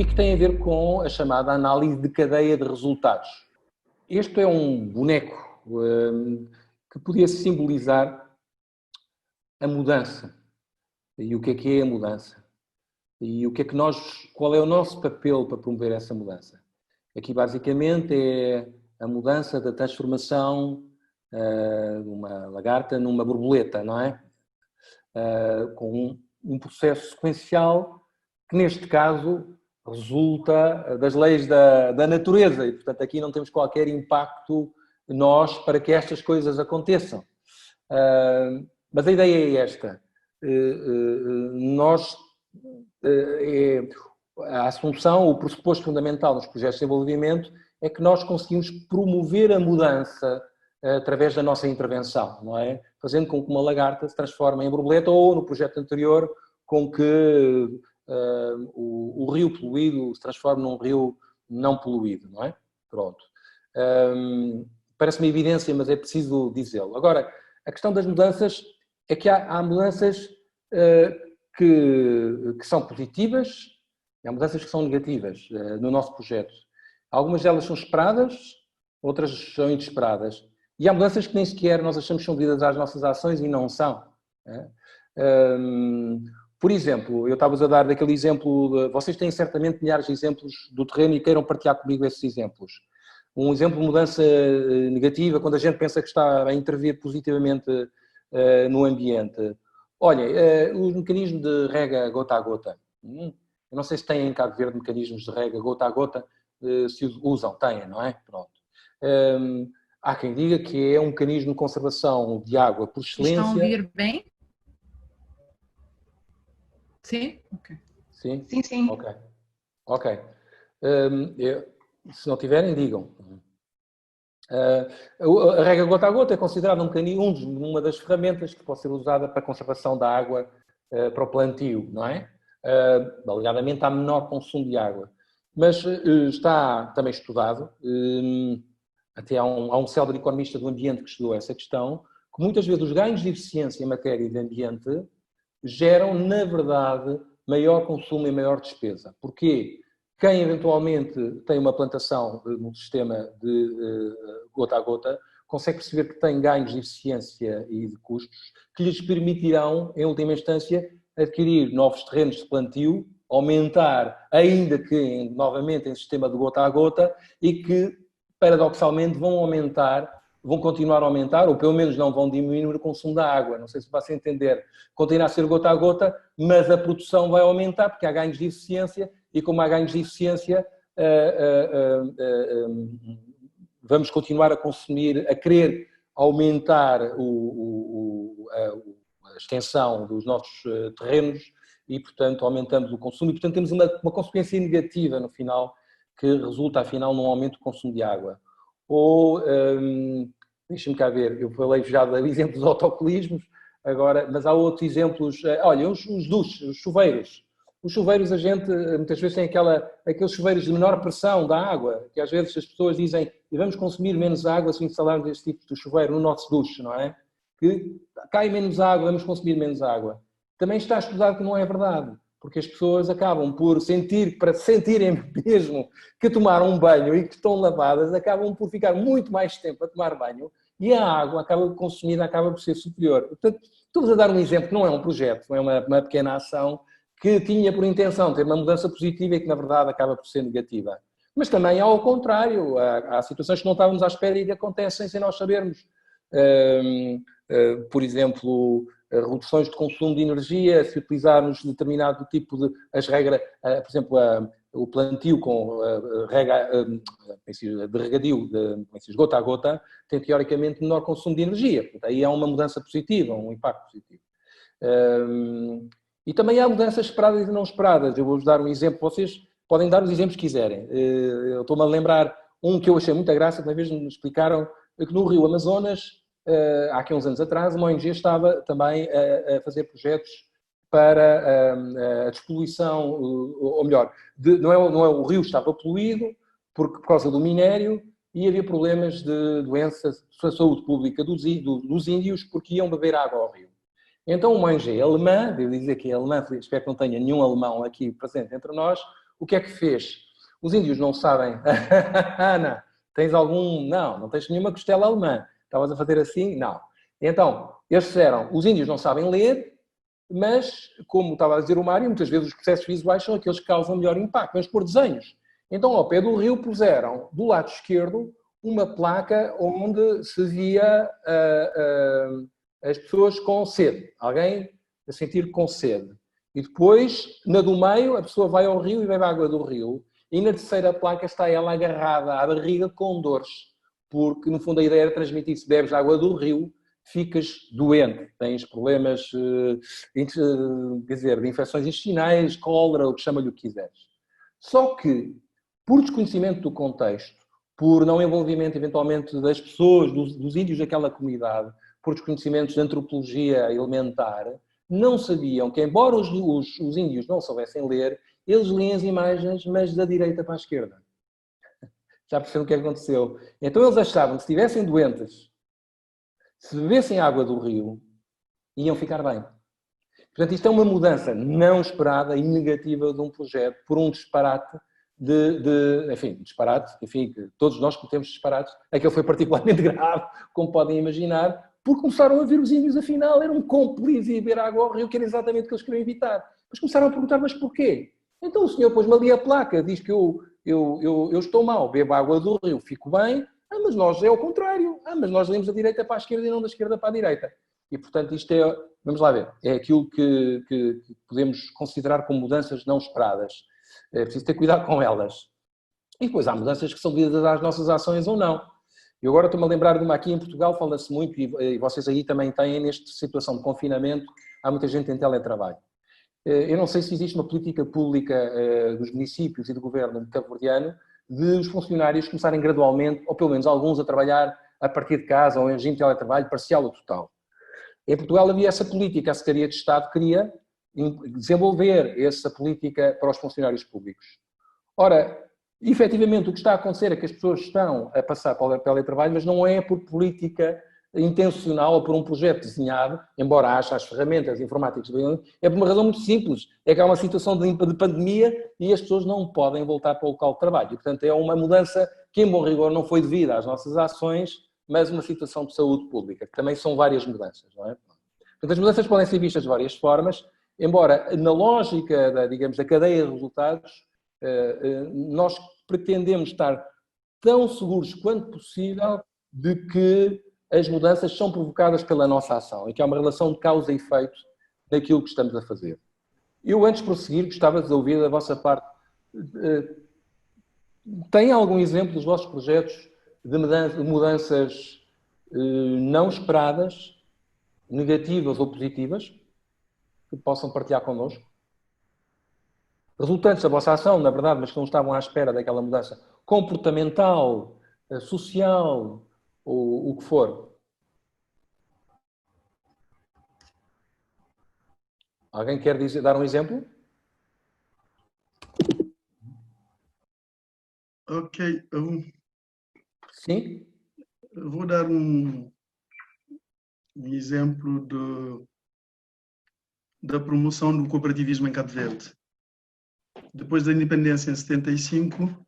e que tem a ver com a chamada análise de cadeia de resultados. Este é um boneco que podia simbolizar a mudança. E o que é a mudança? E o que é que qual é o nosso papel para promover essa mudança? Aqui basicamente é a mudança da transformação de uma lagarta numa borboleta, não é? Com um processo sequencial que neste caso resulta das leis da natureza e portanto aqui não temos qualquer impacto nós para que estas coisas aconteçam. Mas a ideia é esta. A assunção, o pressuposto fundamental dos projetos de desenvolvimento é que nós conseguimos promover a mudança através da nossa intervenção, não é? Fazendo com que uma lagarta se transforme em borboleta ou, no projeto anterior, com que o rio poluído se transforme num rio não poluído, não é? Pronto. Parece-me evidência, mas é preciso dizê-lo. Agora, a questão das mudanças é que há mudanças que são positivas e há mudanças que são negativas no nosso projeto. Algumas delas são esperadas, outras são inesperadas. E há mudanças que nem sequer nós achamos que são devidas às nossas ações e não são. Por exemplo, eu estava-vos a dar daquele exemplo, vocês têm certamente milhares de exemplos do terreno e queiram partilhar comigo esses exemplos. Um exemplo de mudança negativa, quando a gente pensa que está a intervir positivamente no ambiente. Olha, os mecanismos de rega gota a gota. Eu não sei se têm em Cabo Verde mecanismos de rega gota a gota, se usam, têm, não é? Pronto. Há quem diga que é um mecanismo de conservação de água por excelência. Estão a ouvir bem? Sim? Ok. Sim? Sim, sim. Ok. Se não tiverem, digam. A rega gota a gota é considerada uma das ferramentas que pode ser usada para a conservação da água para o plantio, não é? Alegadamente há menor consumo de água. Mas está também estudado, até há um célebre economista do ambiente que estudou essa questão, que muitas vezes os ganhos de eficiência em matéria de ambiente geram, na verdade, maior consumo e maior despesa. Porquê? Quem eventualmente tem uma plantação num sistema de gota a gota consegue perceber que tem ganhos de eficiência e de custos que lhes permitirão, em última instância, adquirir novos terrenos de plantio, aumentar, ainda que novamente em sistema de gota a gota, e que, paradoxalmente, vão continuar a aumentar, ou pelo menos não vão diminuir o consumo da água. Não sei se vai-se entender. Continua a ser gota a gota, mas a produção vai aumentar, porque há ganhos de eficiência, e como há ganhos de eficiência, vamos continuar a consumir, a querer aumentar a extensão dos nossos terrenos e, portanto, aumentamos o consumo e, portanto, temos uma consequência negativa no final, que resulta, afinal, num aumento do consumo de água. Ou, deixa-me cá ver, eu falei já de exemplos de autocolismos, agora, mas há outros exemplos, olha, os duches, os chuveiros. Os chuveiros, a gente muitas vezes tem aqueles chuveiros de menor pressão da água, que às vezes as pessoas dizem, e vamos consumir menos água se instalarmos este tipo de chuveiro no nosso duche, não é? Que cai menos água, vamos consumir menos água. Também está estudado que não é verdade, porque as pessoas acabam por sentirem mesmo que tomaram um banho e que estão lavadas, acabam por ficar muito mais tempo a tomar banho e a água consumida acaba por ser superior. Portanto, estou-vos a dar um exemplo que não é um projeto, não é uma pequena ação que tinha por intenção ter uma mudança positiva e que, na verdade, acaba por ser negativa. Mas também, ao contrário, há situações que não estávamos à espera e que acontecem sem nós sabermos. Por exemplo, reduções de consumo de energia, se utilizarmos determinado tipo de... por exemplo, o plantio com de regadio, de gota a gota, tem teoricamente menor consumo de energia. Portanto, aí há uma mudança positiva, um impacto positivo. E também há mudanças esperadas e não esperadas. Eu vou-vos dar um exemplo. Vocês podem dar os exemplos que quiserem. Eu estou-me a lembrar um que eu achei muita graça, que uma vez me explicaram que no Rio Amazonas, há aqui uns anos atrás, uma ONG estava também a fazer projetos para a despoluição, ou melhor, não é o rio estava poluído por causa do minério e havia problemas de doenças de saúde pública dos índios porque iam beber água ao rio. Então uma ONG alemã, devo dizer que é alemã, espero que não tenha nenhum alemão aqui presente entre nós, o que é que fez? Os índios não sabem. Ana, tens algum... Não tens nenhuma costela alemã. Estavas a fazer assim? Não. Então, eles disseram, os índios não sabem ler, mas, como estava a dizer o Mário, muitas vezes os processos visuais são aqueles que causam melhor impacto. Vamos pôr desenhos. Então, ao pé do rio, puseram, do lado esquerdo, uma placa onde se via as pessoas com sede. Alguém a sentir com sede. E depois, na do meio, a pessoa vai ao rio e bebe a água do rio. E na terceira placa está ela agarrada à barriga com dores. Porque, no fundo, a ideia era transmitir, se bebes água do rio, ficas doente. Tens problemas, quer dizer, de infecções intestinais, cólera, o que chama-lhe o que quiseres. Só que, por desconhecimento do contexto, por não envolvimento, eventualmente, das pessoas, dos índios daquela comunidade, por desconhecimentos de antropologia elementar, não sabiam que, embora os índios não soubessem ler, eles liam as imagens, mas da direita para a esquerda. Já perceberam o que aconteceu? Então eles achavam que se estivessem doentes, se bebessem água do rio, iam ficar bem. Portanto, isto é uma mudança não esperada e negativa de um projeto por um disparate disparate, enfim, que todos nós cometemos disparates. Aquele foi particularmente grave, como podem imaginar, porque começaram a ver os índios, afinal, eram cúmplices e beber água ao rio, que era exatamente o que eles queriam evitar. Mas começaram a perguntar, mas porquê? Então o senhor pôs-me ali a placa, diz que eu estou mal, bebo água do rio, fico bem. Mas nós é o contrário. Mas nós lemos da direita para a esquerda e não da esquerda para a direita. E, portanto, isto é, vamos lá ver, é aquilo que podemos considerar como mudanças não esperadas. É preciso ter cuidado com elas. E depois há mudanças que são devidas às nossas ações ou não. E agora estou-me a lembrar de uma aqui em Portugal, fala-se muito, e vocês aí também têm, nesta situação de confinamento, há muita gente em teletrabalho. Eu não sei se existe uma política pública dos municípios e do governo cabo-verdiano de os funcionários começarem gradualmente, ou pelo menos alguns, a trabalhar a partir de casa ou em regime de teletrabalho parcial ou total. Em Portugal havia essa política, a Secretaria de Estado queria desenvolver essa política para os funcionários públicos. Ora, efetivamente o que está a acontecer é que as pessoas estão a passar para o teletrabalho, mas não é por política intencional ou por um projeto desenhado, embora haja as ferramentas informáticas, é por uma razão muito simples, é que há uma situação de pandemia e as pessoas não podem voltar para o local de trabalho. E, portanto, é uma mudança que, em bom rigor, não foi devida às nossas ações, mas uma situação de saúde pública, que também são várias mudanças, não é? Portanto, as mudanças podem ser vistas de várias formas, embora na lógica da cadeia de resultados, nós pretendemos estar tão seguros quanto possível de que as mudanças são provocadas pela nossa ação e que há uma relação de causa e efeito daquilo que estamos a fazer. Eu, antes de prosseguir, gostava de ouvir da vossa parte. Tem algum exemplo dos vossos projetos de mudanças não esperadas, negativas ou positivas, que possam partilhar connosco? Resultantes da vossa ação, na verdade, mas que não estavam à espera daquela mudança comportamental, social, ou o que for. Alguém quer dar um exemplo? Ok, Sim? eu vou dar um exemplo da promoção do cooperativismo em Cabo Verde. Depois da independência em 75,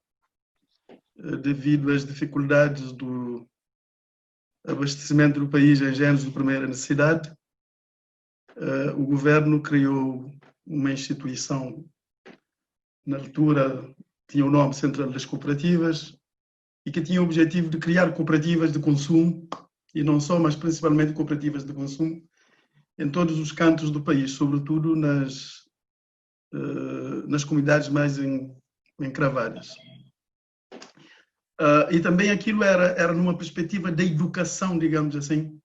devido às dificuldades do abastecimento do país em géneros de primeira necessidade, o governo criou uma instituição, na altura tinha o nome Central das Cooperativas, e que tinha o objetivo de criar cooperativas de consumo, e não só, mas principalmente cooperativas de consumo, em todos os cantos do país, sobretudo nas comunidades mais encravadas. E também aquilo era numa perspectiva da educação, digamos assim,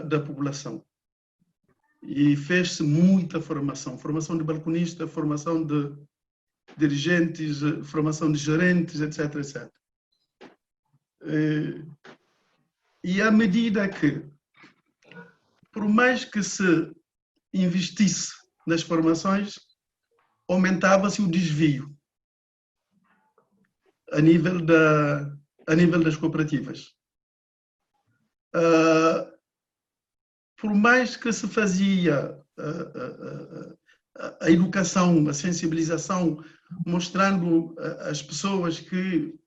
da população. E fez-se muita formação de balconista, formação de dirigentes, formação de gerentes, etc, etc. E à medida que, por mais que se investisse nas formações, aumentava-se o desvio a nível das cooperativas. Por mais que se fazia a educação, a sensibilização, mostrando às pessoas que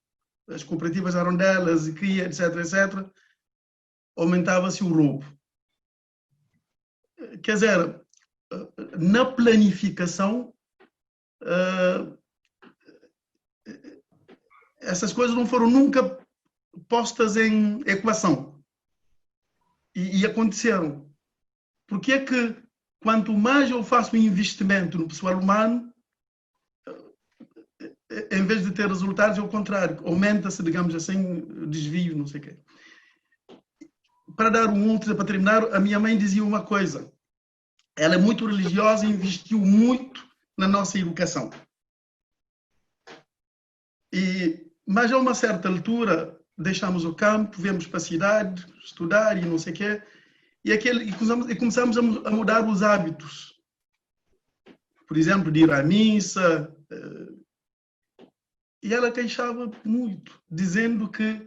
as cooperativas eram delas e que, etc, etc, aumentava-se o roubo. Quer dizer, na planificação, essas coisas não foram nunca postas em equação. E aconteceram. Porque é que quanto mais eu faço investimento no pessoal humano, em vez de ter resultados, é o contrário. Aumenta-se, digamos assim, desvio, não sei o quê. Para dar um outro, para terminar, a minha mãe dizia uma coisa. Ela é muito religiosa e investiu muito na nossa educação. Mas a uma certa altura, deixamos o campo, viemos para a cidade, estudar e não sei o quê, e começamos a mudar os hábitos. Por exemplo, de ir à missa. E ela queixava muito, dizendo que,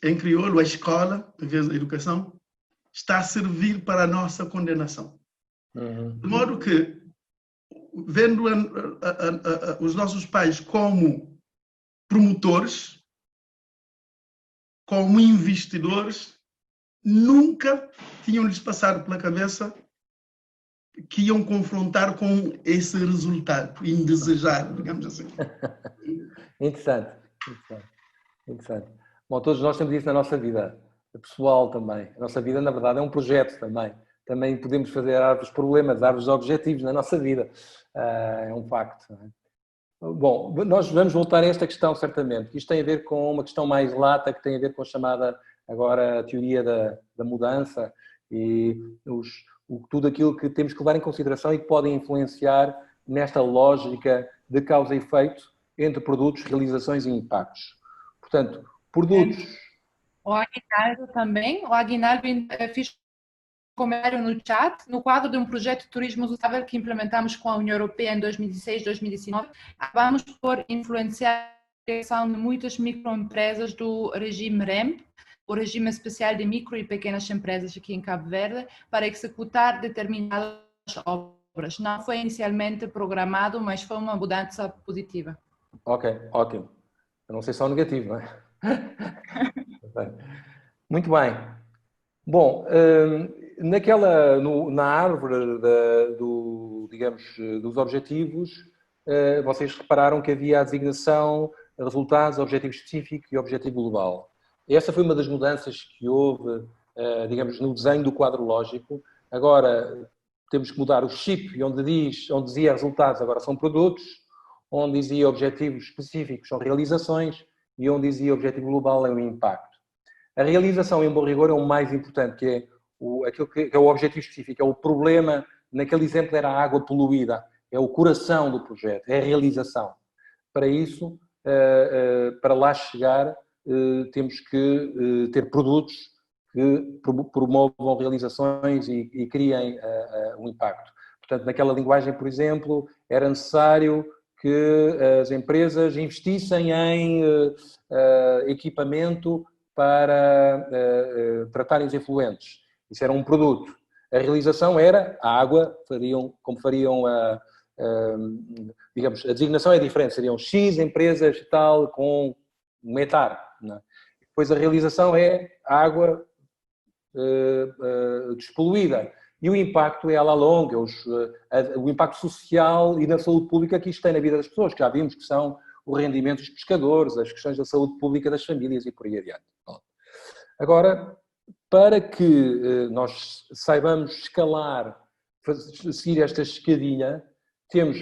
em crioulo, a escola, em vez da educação, está a servir para a nossa condenação. De modo que, vendo os nossos pais como promotores, como investidores, nunca tinham-lhes passado pela cabeça que iam confrontar com esse resultado indesejado, digamos assim. Interessante, interessante, interessante. Bom, todos nós temos isso na nossa vida, pessoal também. A nossa vida, na verdade, é um projeto também. Também podemos fazer árvores de problemas, árvores de objetivos na nossa vida. É um facto. Não é? Bom, nós vamos voltar a esta questão, certamente. Isto tem a ver com uma questão mais lata, que tem a ver com a chamada, agora, a teoria da mudança e tudo aquilo que temos que levar em consideração e que pode influenciar nesta lógica de causa e efeito entre produtos, realizações e impactos. Portanto, produtos... O Aguinaldo também. O Aguinaldo fez comentário no chat, no quadro de um projeto de turismo sustentável que implementamos com a União Europeia em 2016-2019, acabamos por influenciar a criação de muitas microempresas do regime REMP, o regime especial de micro e pequenas empresas aqui em Cabo Verde, para executar determinadas obras. Não foi inicialmente programado, mas foi uma mudança positiva. Ok, ótimo. Eu não sei se é negativo, não é? Muito bem. Bom, na árvore digamos, dos objetivos, vocês repararam que havia a designação, resultados, objetivo específico e objetivo global. Essa foi uma das mudanças que houve, digamos, no desenho do quadro lógico. Agora temos que mudar o chip, onde dizia resultados, agora são produtos, onde dizia objetivos específicos são realizações e onde dizia objetivo global é o impacto. A realização, em bom rigor, é o mais importante, que é aquilo que é o objetivo específico, é o problema. Naquele exemplo era a água poluída, é o coração do projeto, é a realização. Para isso, para lá chegar, temos que ter produtos que promovam realizações e criem um impacto. Portanto, naquela linguagem, por exemplo, era necessário que as empresas investissem em equipamento para tratarem os efluentes. Isso era um produto. A realização era a água, como fariam digamos, a designação é diferente, seriam X empresas e tal, com um hectare. Não é? Depois a realização é a água despoluída. E o impacto é a la longa, o impacto social e da saúde pública que isto tem na vida das pessoas, que já vimos que são o rendimento dos pescadores, as questões da saúde pública das famílias e por aí adiante. Agora, para que nós saibamos escalar, seguir esta escadinha, temos,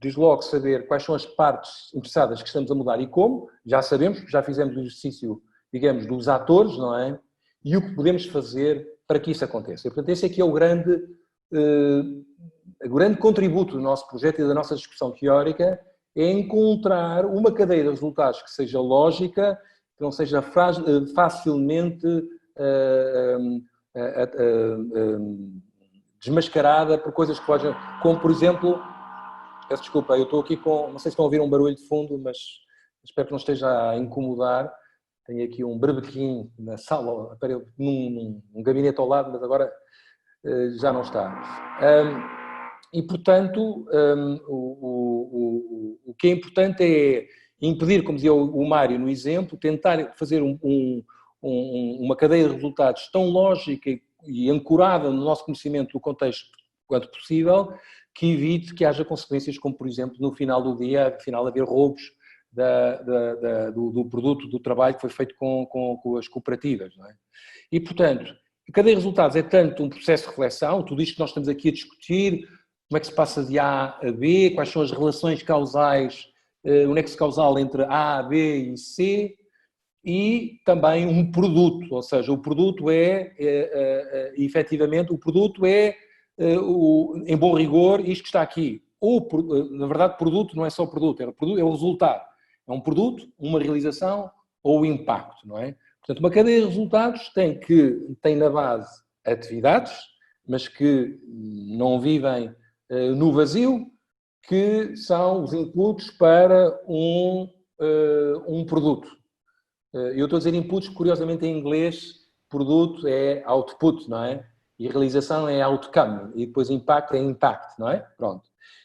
desde logo, saber quais são as partes interessadas que estamos a mudar e como. Já sabemos, já fizemos o exercício, digamos, dos atores, não é? E o que podemos fazer para que isso aconteça. E, portanto, esse aqui é o grande contributo do nosso projeto e da nossa discussão teórica, é encontrar uma cadeia de resultados que seja lógica, que não seja facilmente desmascarada por coisas que podem... Como, por exemplo... Peço desculpa, eu estou aqui com... Não sei se estão a ouvir um barulho de fundo, mas espero que não esteja a incomodar. Tenho aqui um berbequim na sala, num gabinete ao lado, mas agora já não está. E, portanto, o que é importante é impedir, como dizia o Mário no exemplo, tentar fazer uma cadeia de resultados tão lógica e ancorada no nosso conhecimento do contexto quanto possível, que evite que haja consequências como, por exemplo, no final do dia, afinal, haver roubos do produto, do trabalho que foi feito com as cooperativas, não é? E, portanto, a cadeia de resultados é tanto um processo de reflexão, tudo isto que nós estamos aqui a discutir, como é que se passa de A a B, quais são as relações causais, o nexo causal entre A, B e C, e também um produto, ou seja, o produto efetivamente, o produto em bom rigor, isto que está aqui. Na verdade, produto não é só produto, é o resultado. É um produto, uma realização ou o impacto, não é? Portanto, uma cadeia de resultados tem na base atividades, mas que não vivem no vazio, que são os inputs para um produto. Eu estou a dizer inputs, curiosamente em inglês, produto é output, não é? E realização é outcome, e depois impacto é impact, não é? Pronto.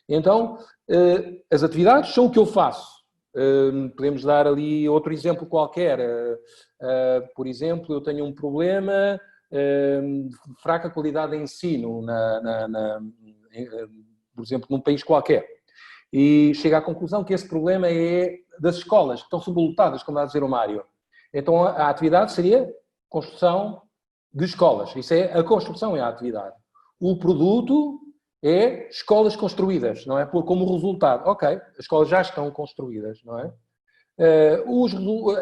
Então, as atividades são o que eu faço. Podemos dar ali outro exemplo qualquer. Por exemplo, eu tenho um problema de fraca qualidade de ensino, por exemplo, num país qualquer. E chego à conclusão que esse problema é das escolas, que estão sobrelotadas, como vai dizer o Mário. Então, a atividade seria construção de escolas. Isso é a construção, é a atividade. O produto é escolas construídas, não é? Como resultado. Ok, as escolas já estão construídas, não é?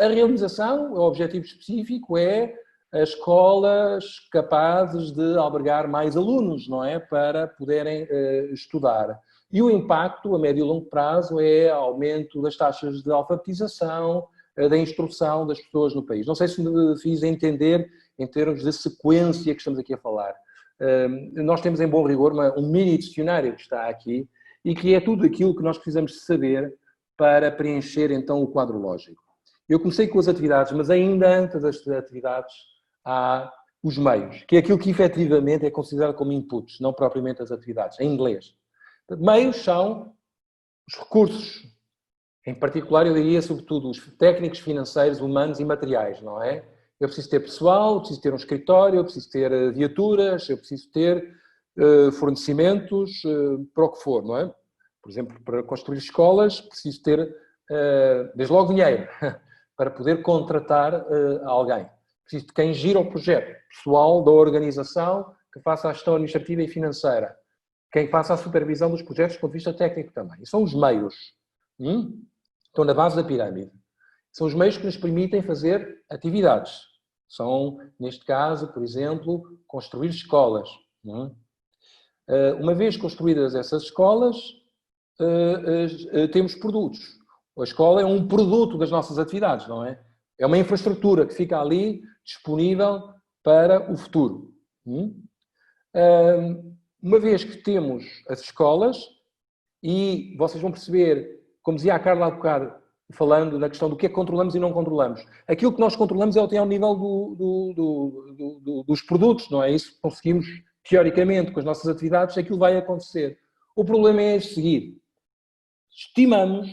A realização, o objetivo específico é as escolas capazes de albergar mais alunos, não é? Para poderem estudar. E o impacto, a médio e longo prazo, é aumento das taxas de alfabetização, da instrução das pessoas no país. Não sei se me fiz entender em termos de sequência que estamos aqui a falar. Nós temos em bom rigor um mini dicionário que está aqui e que é tudo aquilo que nós precisamos de saber para preencher então o quadro lógico. Eu comecei com as atividades, mas ainda antes das atividades há os meios, que é aquilo que efetivamente é considerado como inputs, não propriamente as atividades, em inglês. Meios são os recursos, em particular eu diria sobretudo os técnicos, financeiros, humanos e materiais, não é? Eu preciso ter pessoal, eu preciso ter um escritório, eu preciso ter viaturas, eu preciso ter fornecimentos, para o que for, não é? Por exemplo, para construir escolas, preciso ter, desde logo, dinheiro, para poder contratar alguém. Preciso de quem gira o projeto, pessoal da organização que faça a gestão administrativa e financeira, quem faça a supervisão dos projetos do ponto de vista técnico também. E são os meios. Estão na base da pirâmide. São os meios que nos permitem fazer atividades. São, neste caso, por exemplo, construir escolas. Uma vez construídas essas escolas, temos produtos. A escola é um produto das nossas atividades, não é? É uma infraestrutura que fica ali disponível para o futuro. Uma vez que temos as escolas, e vocês vão perceber, como dizia a Carla há bocado, falando na questão do que é que controlamos e não controlamos. Aquilo que nós controlamos é ao nível dos produtos, não é? Isso conseguimos, teoricamente, com as nossas atividades, aquilo vai acontecer. O problema é seguir. Estimamos,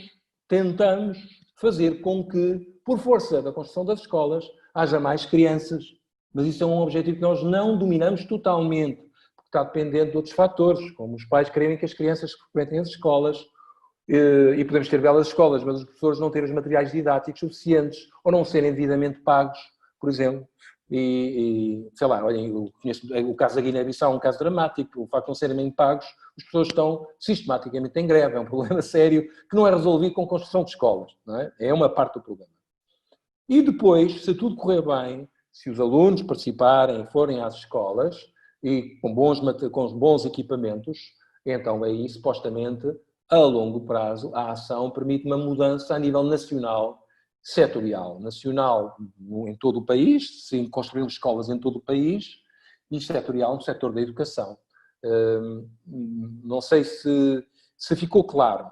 tentamos fazer com que, por força da construção das escolas, haja mais crianças. Mas isso é um objetivo que nós não dominamos totalmente, porque está dependente de outros fatores, como os pais querem que as crianças frequentem as escolas, e podemos ter belas escolas, mas os professores não terem os materiais didáticos suficientes ou não serem devidamente pagos, por exemplo. Sei lá, olhem, eu conheço o caso da Guiné-Bissau, um caso dramático, o facto de não serem bem pagos, as pessoas estão sistematicamente em greve, é um problema sério que não é resolvido com construção de escolas, não é? É uma parte do problema. E depois, se tudo correr bem, se os alunos participarem, forem às escolas e com bons equipamentos, então aí, supostamente, a longo prazo, a ação permite uma mudança a nível nacional, setorial. Nacional em todo o país, sim, construir escolas em todo o país, e setorial no setor da educação. Não sei se ficou claro.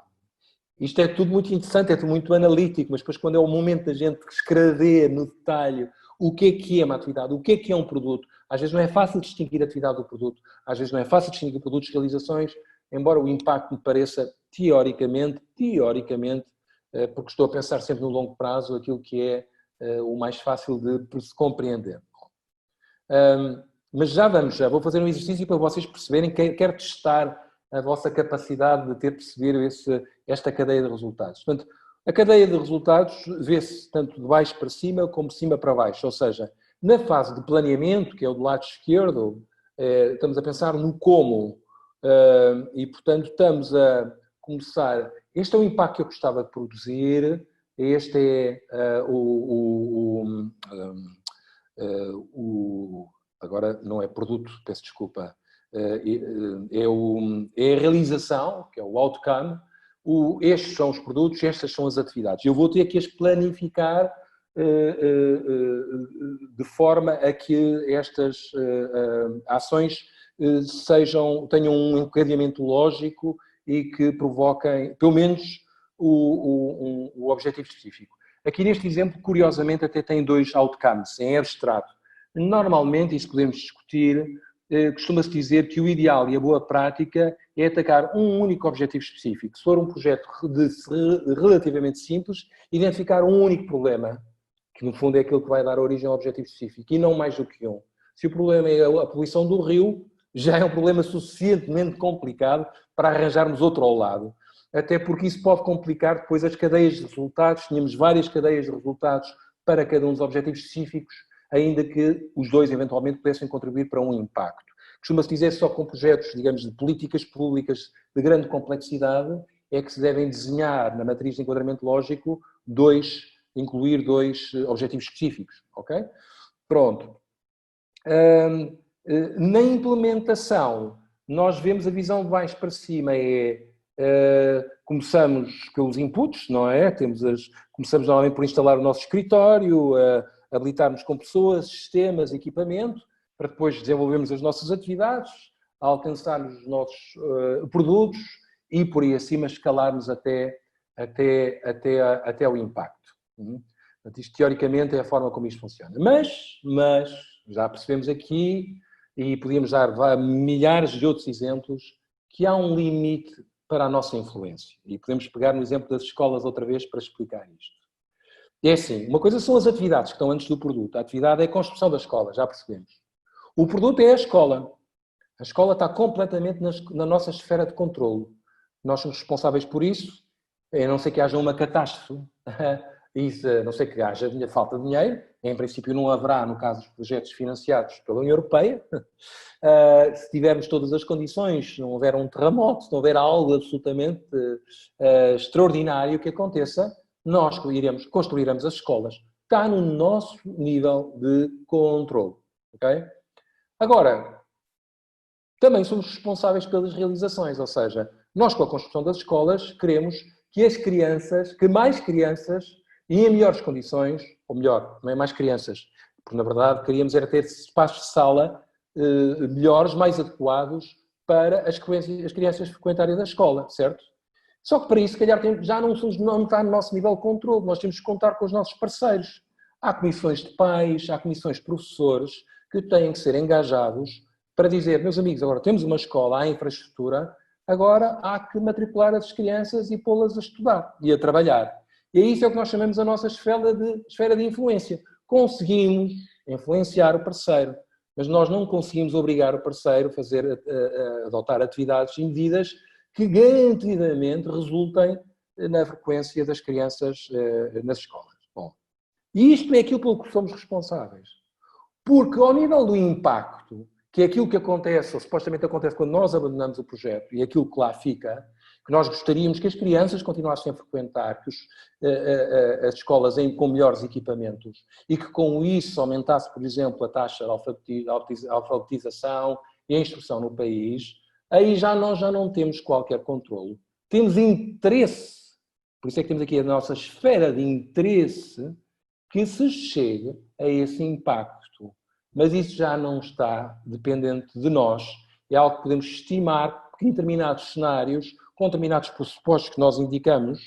Isto é tudo muito interessante, é tudo muito analítico, mas depois quando é o momento da gente escrever no detalhe o que é uma atividade, o que é um produto, às vezes não é fácil distinguir a atividade do produto, às vezes não é fácil distinguir produtos e realizações, embora o impacto me pareça teoricamente, porque estou a pensar sempre no longo prazo, aquilo que é o mais fácil de se compreender. Mas já vou fazer um exercício para vocês perceberem que quero testar a vossa capacidade de perceber esta cadeia de resultados. Portanto, a cadeia de resultados vê-se tanto de baixo para cima como de cima para baixo, ou seja, na fase de planeamento, que é o do lado esquerdo, estamos a pensar no como e, portanto, estamos a começar. Este é o impacto que eu gostava de produzir, este é agora não é produto, peço desculpa, é a realização, que é o outcome. Estes são os produtos, estas são as atividades. Eu vou ter que as planificar de forma a que estas ações tenham um encadeamento lógico e que provoquem, pelo menos, o objetivo específico. Aqui neste exemplo, curiosamente, até tem 2 outcomes, em abstrato. Normalmente, isso podemos discutir, costuma-se dizer que o ideal e a boa prática é atacar um único objetivo específico. Se for um projeto relativamente simples, identificar um único problema, que no fundo é aquele que vai dar origem ao objetivo específico, e não mais do que um. Se o problema é a poluição do rio, já é um problema suficientemente complicado para arranjarmos outro ao lado. Até porque isso pode complicar depois as cadeias de resultados. Tínhamos várias cadeias de resultados para cada um dos objetivos específicos, ainda que os dois eventualmente pudessem contribuir para um impacto. Costuma-se dizer só com projetos, digamos, de políticas públicas de grande complexidade é que se devem desenhar na matriz de enquadramento lógico incluir 2 objetivos específicos, ok? Pronto. Na implementação, nós vemos a visão de baixo para cima, começamos pelos inputs, não é? Começamos normalmente por instalar o nosso escritório, habilitarmos com pessoas, sistemas, equipamento, para depois desenvolvermos as nossas atividades, alcançarmos os nossos produtos e por aí acima escalarmos até o impacto. Portanto, isto teoricamente é a forma como isto funciona. Mas já percebemos aqui, e podíamos dar milhares de outros exemplos, que há um limite para a nossa influência. E podemos pegar no exemplo das escolas outra vez para explicar isto. É assim, uma coisa são as atividades que estão antes do produto. A atividade é a construção da escola, já percebemos. O produto é a escola. A escola está completamente na nossa esfera de controle. Nós somos responsáveis por isso, a não ser que haja uma catástrofe, a não ser que haja falta de dinheiro, em princípio não haverá no caso dos projetos financiados pela União Europeia. Se tivermos todas as condições, se não houver um terremoto, se não houver algo absolutamente extraordinário que aconteça, nós construiremos as escolas. Está no nosso nível de controle. Okay? Agora, também somos responsáveis pelas realizações, ou seja, nós com a construção das escolas queremos que mais crianças e em melhores condições, ou melhor, não é mais crianças, porque na verdade queríamos era ter espaços de sala melhores, mais adequados para as crianças frequentarem da escola, certo? Só que para isso, se calhar, já não está no nosso nível de controle, nós temos que contar com os nossos parceiros. Há comissões de pais, há comissões de professores que têm que ser engajados para dizer, meus amigos, agora temos uma escola, há infraestrutura, agora há que matricular as crianças e pô-las a estudar e a trabalhar. E isso é o que nós chamamos a nossa esfera de influência. Conseguimos influenciar o parceiro, mas nós não conseguimos obrigar o parceiro a adotar atividades e medidas que garantidamente resultem na frequência das crianças nas escolas. Bom, e isto é aquilo pelo que somos responsáveis. Porque ao nível do impacto, que é aquilo que acontece, ou supostamente acontece quando nós abandonamos o projeto, e aquilo que lá fica, que nós gostaríamos que as crianças continuassem a frequentar, que as escolas com melhores equipamentos, e que com isso aumentasse, por exemplo, a taxa de alfabetização e a instrução no país, aí nós já não temos qualquer controle. Temos interesse, por isso é que temos aqui a nossa esfera de interesse, que se chegue a esse impacto. Mas isso já não está dependente de nós. É algo que podemos estimar que em determinados cenários, com determinados pressupostos que nós indicamos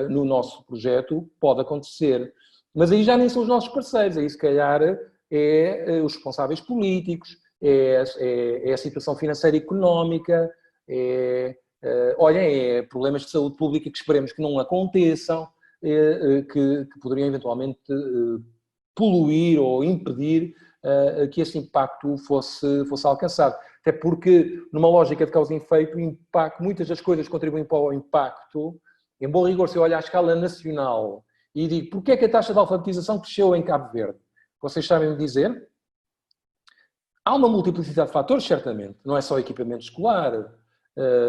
no nosso projeto, pode acontecer. Mas aí já nem são os nossos parceiros, aí se calhar é os responsáveis políticos, é a situação financeira e económica, olhem, é problemas de saúde pública que esperemos que não aconteçam, que poderiam eventualmente poluir ou impedir que esse impacto fosse alcançado. Até porque, numa lógica de causa e efeito, o impacto, muitas das coisas que contribuem para o impacto, em bom rigor, se eu olhar à escala nacional e digo, porquê é que a taxa de alfabetização cresceu em Cabo Verde? Vocês sabem me dizer? Há uma multiplicidade de fatores, certamente. Não é só equipamento escolar,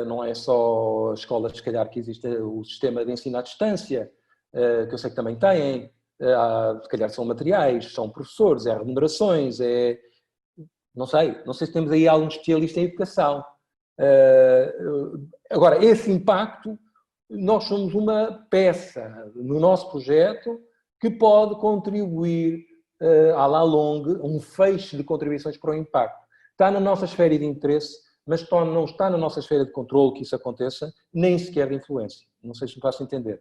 não é só escolas, se calhar, que existe o sistema de ensino à distância, que eu sei que também têm, se calhar são materiais, são professores, é remunerações, não sei se temos aí algum especialista em educação. Agora, esse impacto, nós somos uma peça no nosso projeto que pode contribuir à la longue, um feixe de contribuições para o impacto. Está na nossa esfera de interesse, mas não está na nossa esfera de controle que isso aconteça, nem sequer de influência. Não sei se me faço entender.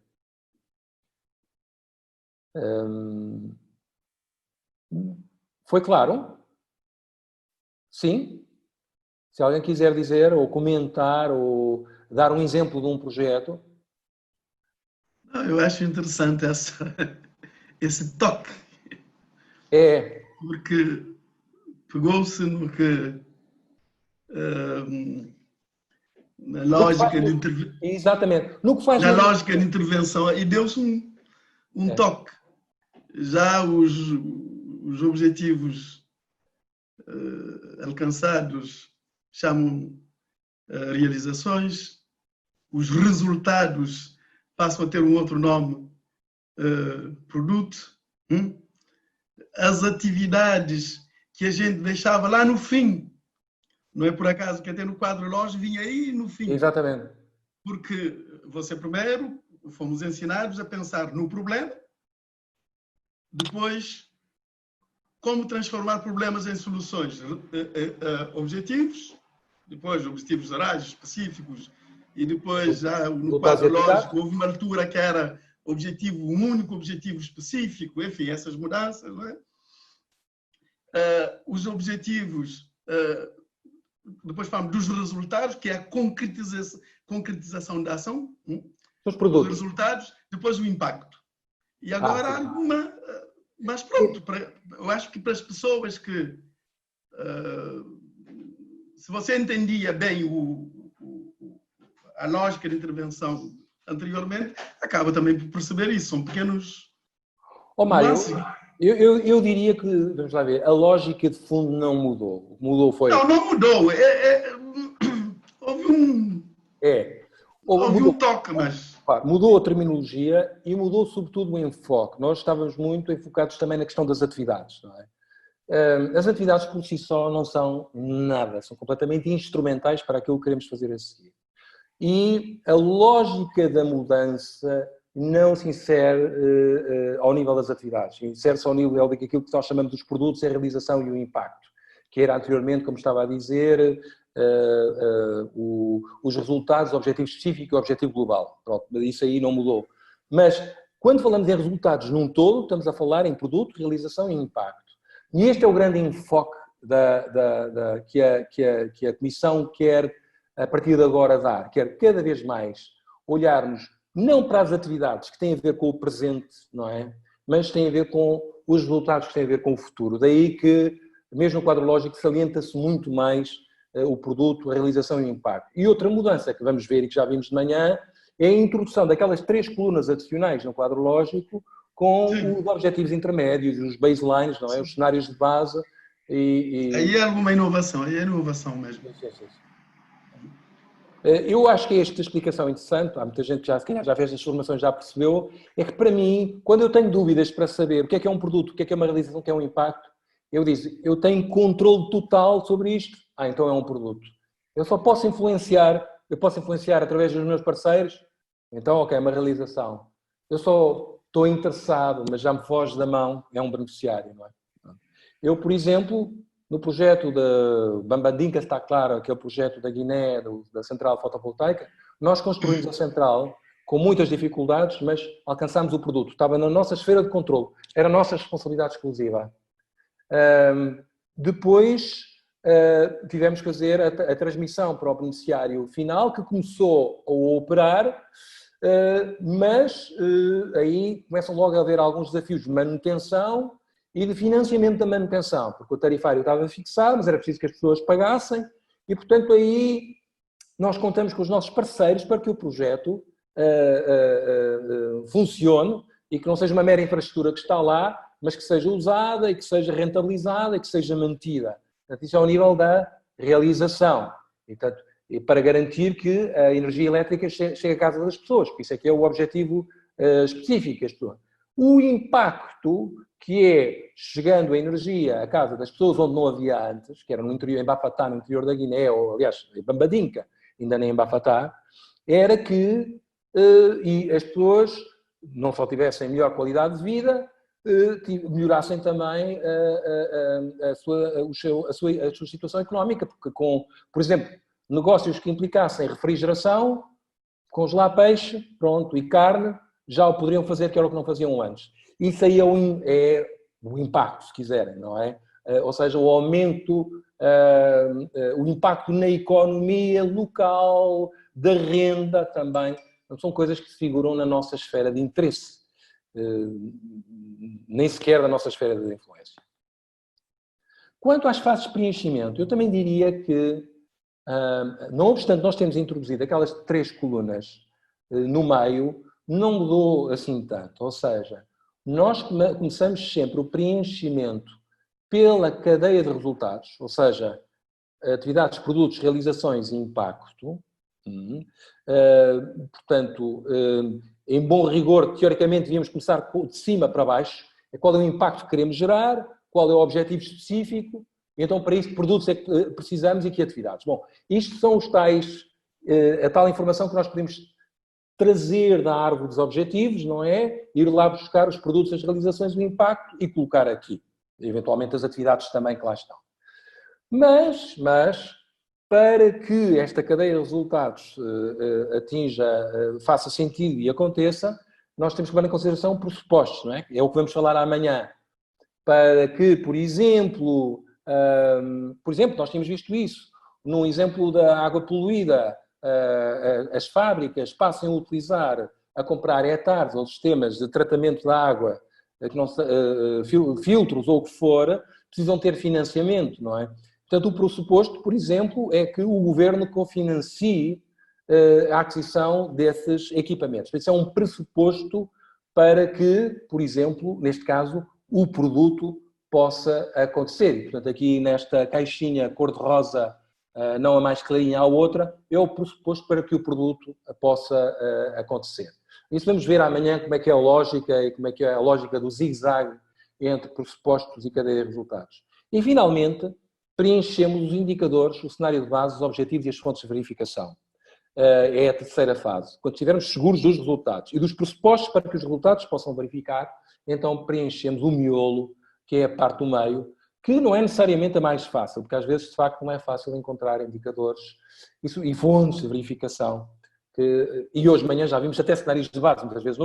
Foi claro? Sim? Se alguém quiser dizer, ou comentar, ou dar um exemplo de um projeto. Eu acho interessante esse toque. Porque pegou-se no que na lógica de intervenção. Exatamente. No que faz na lógica de intervenção e deu-se um toque. Já os objetivos alcançados chamam realizações, os resultados passam a ter um outro nome, produto. As atividades que a gente deixava lá no fim, não é por acaso que até no quadro lógico vinha aí no fim. Exatamente. Porque você primeiro fomos ensinados a pensar no problema, depois como transformar problemas em soluções, objetivos, depois objetivos gerais, específicos, e depois já no quadro lógico houve uma altura que era objetivo, um único objetivo específico, enfim, essas mudanças, não é? Os objetivos, depois falamos dos resultados, que é a concretização da ação, os produtos. Os resultados, depois o impacto. E agora alguma... Mas pronto, eu acho que para as pessoas que... se você entendia bem a lógica de intervenção anteriormente, acaba também por perceber isso. São pequenos... Mário, eu diria que, vamos lá ver, a lógica de fundo não mudou. Mudou foi... Não mudou. Houve um... Houve um toque, mas... Mudou a terminologia e mudou sobretudo o enfoque. Nós estávamos muito enfocados também na questão das atividades, não é? As atividades por si só não são nada, são completamente instrumentais para aquilo que queremos fazer a seguir. E a lógica da mudança não se insere ao nível das atividades, insere-se ao nível daquilo que nós chamamos dos produtos, a realização e o impacto, que era anteriormente, como estava a dizer, os resultados, o objetivo específico e o objetivo global. Pronto, isso aí não mudou. Mas, quando falamos em resultados num todo, estamos a falar em produto, realização e impacto. E este é o grande enfoque que a Comissão quer, a partir de agora, dar. Quer cada vez mais olharmos não para as atividades que têm a ver com o presente, não é? Mas têm a ver com os resultados que têm a ver com o futuro. Daí que, mesmo no quadro lógico, salienta-se muito mais o produto, a realização e o impacto. E outra mudança que vamos ver e que já vimos de manhã é a introdução daquelas 3 colunas adicionais no quadro lógico com os objetivos intermédios, os baselines, não é? Os cenários de base. Aí é alguma inovação, aí é inovação mesmo. Eu acho que esta explicação é interessante, há muita gente que já fez as formações, já percebeu, é que para mim, quando eu tenho dúvidas para saber o que é um produto, o que é uma realização, o que é um impacto, eu digo, eu tenho controle total sobre isto. Então é um produto. Eu só posso influenciar, através dos meus parceiros, então ok, é uma realização. Eu só estou interessado, mas já me foge da mão, é um beneficiário, não é? Eu, por exemplo, no projeto da Bambandinka, está claro, que é o projeto da Guiné, da central fotovoltaica, nós construímos a central com muitas dificuldades, mas alcançámos o produto. Estava na nossa esfera de controle, era a nossa responsabilidade exclusiva. Depois, tivemos que fazer a transmissão para o beneficiário final, que começou a operar, mas aí começam logo a haver alguns desafios de manutenção e de financiamento da manutenção, porque o tarifário estava fixado, mas era preciso que as pessoas pagassem, e portanto aí nós contamos com os nossos parceiros para que o projeto funcione e que não seja uma mera infraestrutura que está lá, mas que seja usada e que seja rentabilizada e que seja mantida. Portanto, isso é ao nível da realização. E, portanto, para garantir que a energia elétrica chegue à casa das pessoas, porque isso é que é o objetivo específico das pessoas. O impacto que é chegando a energia à casa das pessoas onde não havia antes, que era no interior, em Bafatá, no interior da Guiné, ou aliás, em Bambadinca, ainda nem em Bafatá, era que e as pessoas não só tivessem melhor qualidade de vida, melhorassem também a sua situação económica, porque com, por exemplo, negócios que implicassem refrigeração, congelar peixe, pronto, e carne, já o poderiam fazer, que era o que não faziam antes. Isso aí é o impacto, se quiserem, não é? Ou seja, o aumento, o impacto na economia local, da renda também, são coisas que figuram na nossa esfera de interesse, nem sequer da nossa esfera de influência. Quanto às fases de preenchimento, eu também diria que, não obstante nós termos introduzido aquelas 3 colunas no meio, não mudou assim tanto, ou seja, nós começamos sempre o preenchimento pela cadeia de resultados, ou seja, atividades, produtos, realizações e impacto. Portanto, em bom rigor, teoricamente, devíamos começar de cima para baixo. Qual é o impacto que queremos gerar, qual é o objetivo específico, e então para isso que produtos é que precisamos e que atividades. Bom, isto são os tais, a tal informação que nós podemos trazer da árvore dos objetivos, não é? Ir lá buscar os produtos, as realizações, o impacto e colocar aqui. Eventualmente as atividades também que lá estão. Mas para que esta cadeia de resultados faça sentido e aconteça, nós temos que levar em consideração pressupostos, não é? É o que vamos falar amanhã. Para que, por exemplo, nós tínhamos visto isso, num exemplo da água poluída, as fábricas passem a utilizar, a comprar hectares ou sistemas de tratamento da água, filtros ou o que for, precisam ter financiamento, não é? Portanto, o pressuposto, por exemplo, é que o governo cofinancie a aquisição desses equipamentos. Isso é um pressuposto para que, por exemplo, neste caso, o produto possa acontecer. E, portanto, aqui nesta caixinha cor-de-rosa, não a mais clarinha à outra, é o pressuposto para que o produto possa acontecer. Isso vamos ver amanhã como é que é a lógica e como é que é a lógica do zigue-zague entre pressupostos e cadeia de resultados. E, finalmente, preenchemos os indicadores, o cenário de base, os objetivos e as fontes de verificação. É a terceira fase. Quando estivermos seguros dos resultados e dos pressupostos para que os resultados possam verificar, então preenchemos o miolo, que é a parte do meio, que não é necessariamente a mais fácil, porque às vezes, de facto, não é fácil encontrar indicadores e fontes de verificação. E hoje de manhã já vimos até cenários de base, muitas vezes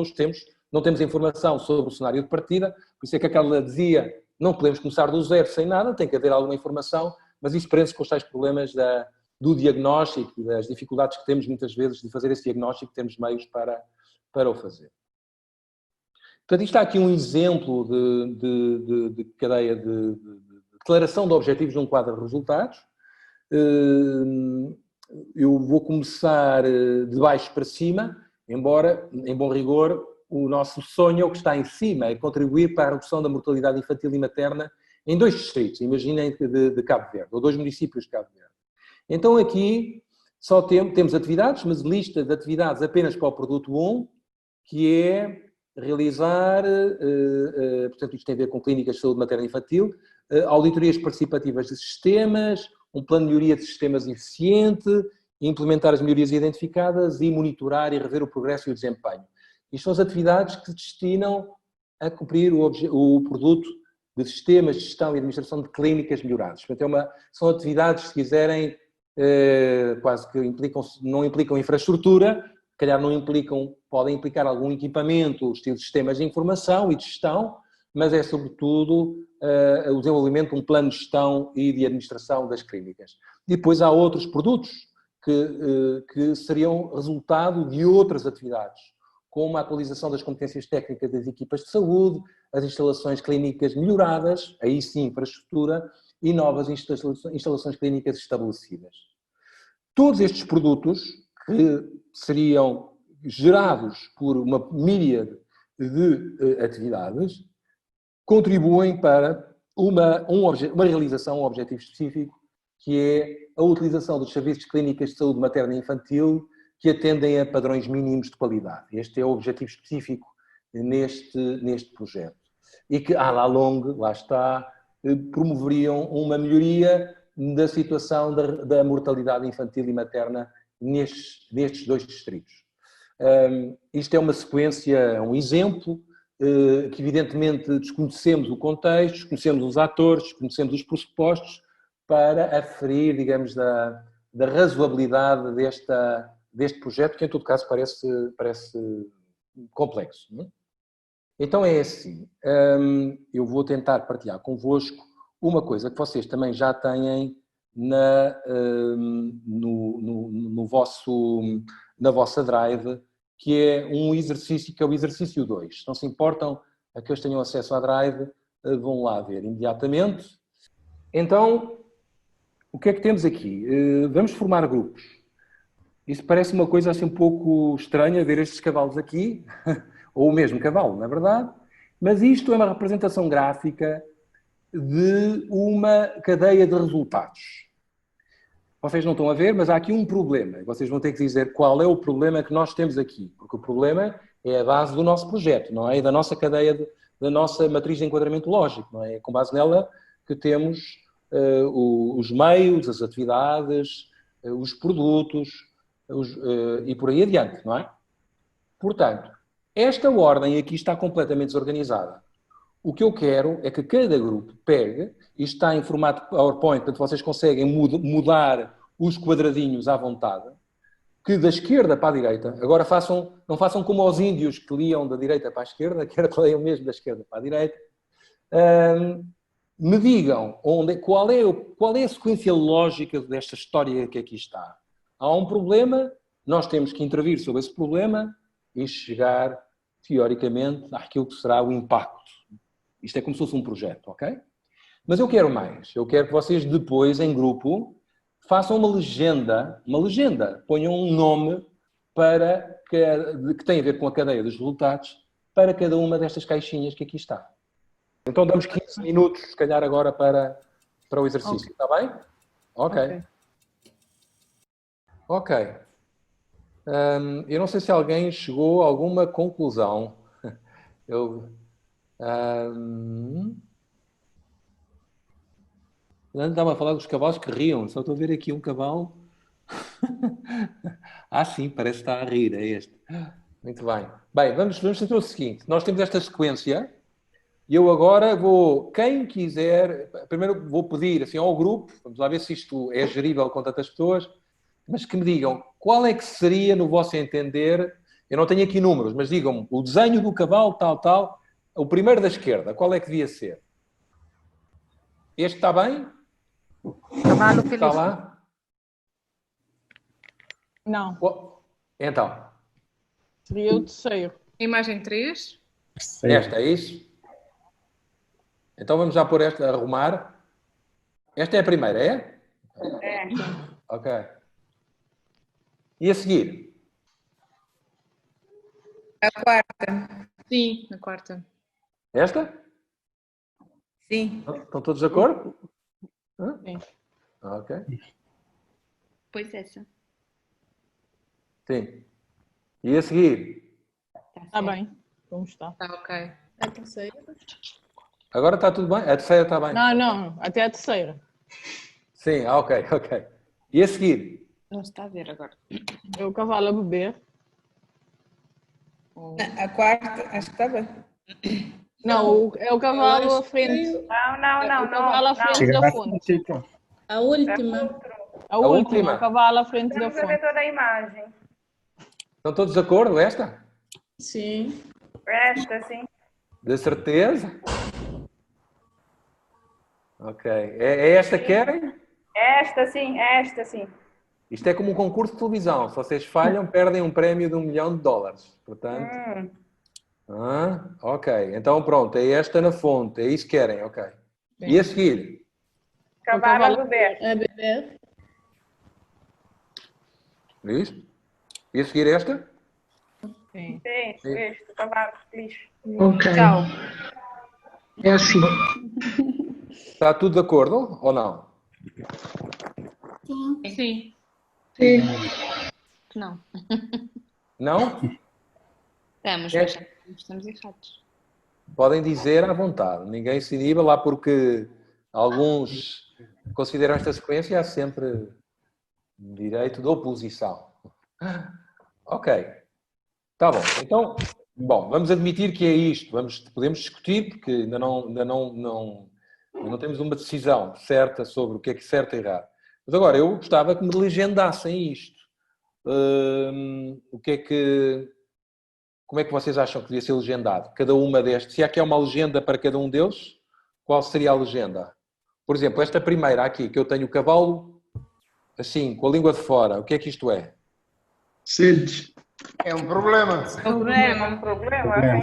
não temos informação sobre o cenário de partida, por isso é que aquela dizia, não podemos começar do zero sem nada, tem que haver alguma informação, mas isso prende-se com os tais problemas do diagnóstico, das dificuldades que temos muitas vezes de fazer esse diagnóstico, temos meios para o fazer. Portanto, isto está aqui um exemplo de cadeia de declaração de objetivos num quadro de resultados. Eu vou começar de baixo para cima, embora, em bom rigor, o nosso sonho é o que está em cima, é contribuir para a redução da mortalidade infantil e materna em 2 distritos, imaginem de Cabo Verde, ou 2 municípios de Cabo Verde. Então aqui só temos atividades, mas lista de atividades apenas para o produto 1, que é realizar, portanto isto tem a ver com clínicas de saúde materna e infantil, auditorias participativas de sistemas, um plano de melhoria de sistemas eficiente, implementar as melhorias identificadas e monitorar e rever o progresso e o desempenho. Isto são as atividades que se destinam a cumprir o produto de sistemas de gestão e administração de clínicas melhorados. Portanto, são atividades, se quiserem, quase que não implicam infraestrutura, se calhar podem implicar algum equipamento, estilo de sistemas de informação e de gestão, mas é sobretudo o desenvolvimento de um plano de gestão e de administração das clínicas. E depois há outros produtos que seriam resultado de outras atividades, como a atualização das competências técnicas das equipas de saúde, as instalações clínicas melhoradas, aí sim, infraestrutura, e novas instalações clínicas estabelecidas. Todos estes produtos, que seriam gerados por uma míriade de atividades, contribuem para uma realização, um objetivo específico, que é a utilização dos serviços clínicos de saúde materna e infantil que atendem a padrões mínimos de qualidade. Este é o objetivo específico neste projeto. E que, à la longue, lá está, promoveriam uma melhoria da situação da mortalidade infantil e materna nestes dois distritos. Isto é uma sequência, um exemplo, que evidentemente desconhecemos o contexto, desconhecemos os atores, desconhecemos os pressupostos, para aferir, digamos, da razoabilidade deste projeto, que em todo caso parece complexo. Não é? Então é assim, eu vou tentar partilhar convosco uma coisa que vocês também já têm na vossa Drive, que é um exercício, que é o exercício 2. Se não se importam, aqueles que tenham acesso à Drive, vão lá ver imediatamente. Então, o que é que temos aqui? Vamos formar grupos. Isso parece uma coisa assim um pouco estranha, ver estes cavalos aqui, ou o mesmo cavalo, não é verdade? Mas isto é uma representação gráfica de uma cadeia de resultados. Vocês não estão a ver, mas há aqui um problema. Vocês vão ter que dizer qual é o problema que nós temos aqui, porque o problema é a base do nosso projeto, não é? Da nossa cadeia, da nossa matriz de enquadramento lógico, não é? É com base nela que temos os meios, as atividades, os produtos e por aí adiante, não é? Portanto, esta ordem aqui está completamente desorganizada. O que eu quero é que cada grupo pegue, isto está em formato PowerPoint, portanto vocês conseguem mudar os quadradinhos à vontade, que da esquerda para a direita, agora não façam como os índios que liam da direita para a esquerda, quero que leiam mesmo da esquerda para a direita, me digam qual é a sequência lógica desta história que aqui está. Há um problema, nós temos que intervir sobre esse problema e chegar, teoricamente, àquilo que será o impacto. Isto é como se fosse um projeto, ok? Mas eu quero mais. Eu quero que vocês depois, em grupo, façam uma legenda, ponham um nome que tem a ver com a cadeia dos resultados para cada uma destas caixinhas que aqui está. Então damos 15 minutos, se calhar, agora para o exercício. Está bem? Ok. Eu não sei se alguém chegou a alguma conclusão. Estava a falar dos cavalos que riam. Só estou a ver aqui um cavalo. Sim, parece que está a rir. É este. Muito bem. Bem, vamos fazer o seguinte. Nós temos esta sequência. E eu agora quem quiser, primeiro vou pedir assim, ao grupo, vamos lá ver se isto é gerível com tantas pessoas, mas que me digam qual é que seria, no vosso entender, eu não tenho aqui números, mas digam-me o desenho do cavalo, tal, o primeiro da esquerda, qual é que devia ser? Este está bem? Cavalo feliz. Está lá? Não. Então. Seria o terceiro. Imagem 3. Esta, é isso? Então vamos já pôr esta a arrumar. Esta é a primeira, é? É. Ok. E a seguir? A quarta. Sim, a quarta. Esta? Sim. Estão todos de acordo? Sim. Ok. Pois essa. Sim. E a seguir? Está bem. Como está? Está ok. A terceira? Agora está tudo bem? A terceira está bem? Não. Até a terceira. Sim, ok. E a seguir? Não está a ver agora. É o cavalo a beber. A quarta, acho que está bem. Não, é o cavalo à frente. Não. O cavalo à frente da fonte. A última. A última, o cavalo à frente da fonte. toda a imagem. Estão todos de acordo? Esta? Sim. Esta, sim. De certeza? Ok. É esta que querem? Esta sim, esta sim. Isto é como um concurso de televisão. Se vocês falham, perdem um prémio de US$ 1 milhão. Portanto... ok. Então pronto, é esta na fonte. É isso que querem, ok. E a seguir? Acabar a beber. A beber. Isto? E a seguir esta? Sim. Sim, este, acabar feliz. Ok. Tchau. É assim. Está tudo de acordo ou não? Sim. Sim. Não. Não? Estamos, É. mas estamos errados. Podem dizer à vontade. Ninguém se iniba lá porque alguns consideram esta sequência há sempre direito de oposição. Ok. Está bom. Então, vamos admitir que é isto. Podemos discutir porque ainda não temos uma decisão certa sobre o que é certo e errado. Mas agora, eu gostava que me legendassem isto. Como é que vocês acham que devia ser legendado? Cada uma destes. Se há aqui uma legenda para cada um deles, qual seria a legenda? Por exemplo, esta primeira aqui, que eu tenho o cavalo assim, com a língua de fora. O que é que isto é? Sedes. É um problema. É um problema.